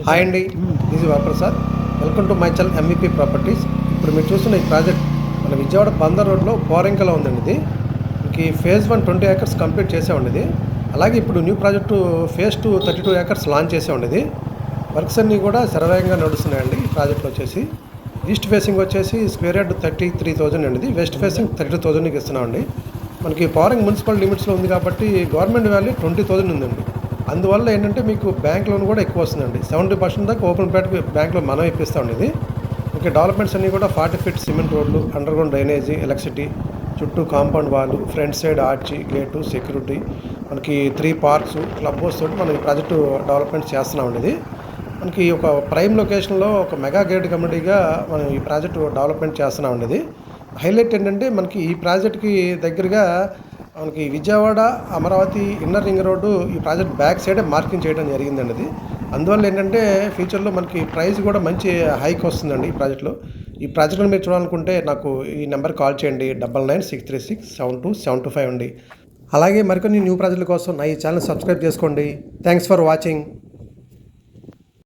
Hi అండి, this Varaprasad. Welcome to my channel MVP properties. ఇప్పుడు మీరు చూస్తున్న ఈ ప్రాజెక్ట్ మన విజయవాడ బందర్ రోడ్లో పోరెంకలో ఉందండి. ఇది మనకి ఫేజ్ 1 20 ఏకర్స్ కంప్లీట్ చేసామండి. ఇది అలాగే ఇప్పుడు new project phase 2 32 acres launch చేసామండి. ఇది వర్క్స్ అన్నీ కూడా శరవేగంగా నడుస్తున్నాయండి. ఈ ప్రాజెక్ట్లో వచ్చేసి ఈస్ట్ ఫేసింగ్ వచ్చేసి స్క్వేర్ యార్డ్ 33,000 అండి. ఇది వెస్ట్ ఫేసింగ్ 32,000కి ఇస్తున్నామండి. మనకి పోరెంగ్ మున్సిపల్ లిమిట్స్లో ఉంది కాబట్టి గవర్నమెంట్ వాల్యూ 20,000 ఉందండి. అందువల్ల ఏంటంటే మీకు బ్యాంక్ లోన్ కూడా ఎక్కువ వస్తుందండి. 70% దాకా ఓపెన్ ప్లాట్కి బ్యాంక్లో మనం ఇప్పిస్తామండి. ఇది ఇంకా డెవలప్మెంట్స్ అన్నీ కూడా 40 ఫీట్ సిమెంట్ రోడ్లు, అండర్ గ్రౌండ్ డ్రైనేజీ, ఎలక్ట్రిసిటీ, చుట్టూ కాంపౌండ్ వాళ్ళు, front side arch, gate, security, మనకి 3 పార్క్స్, క్లబ్ హౌస్ తోటి మనం ఈ ప్రాజెక్టు డెవలప్మెంట్ చేస్తున్నామండి. ఇది మనకి ఒక ప్రైమ్ లొకేషన్లో ఒక మెగా గేట్ కమ్యూనిటీగా మనం ఈ ప్రాజెక్టు డెవలప్మెంట్ చేస్తున్నామండి. ఇది హైలైట్ ఏంటంటే మనకి ఈ ప్రాజెక్ట్కి దగ్గరగా మనకి Vijayawada Amaravati inner ring road ఈ ప్రాజెక్ట్ బ్యాక్ సైడే మార్కింగ్ చేయడం జరిగిందండి. అది అందువల్ల ఏంటంటే ఫ్యూచర్లో మనకి ప్రైస్ కూడా మంచి హైక్ వస్తుందండి ఈ ప్రాజెక్ట్లో. ఈ ప్రాజెక్ట్ని మీరు చూడాలనుకుంటే నాకు ఈ నెంబర్ కాల్ చేయండి, 9996367225 అండి. అలాగే మరికొన్ని న్యూ ప్రాజెక్టుల కోసం నా ఈ ఛానల్ సబ్స్క్రైబ్ చేసుకోండి. Thanks for watching.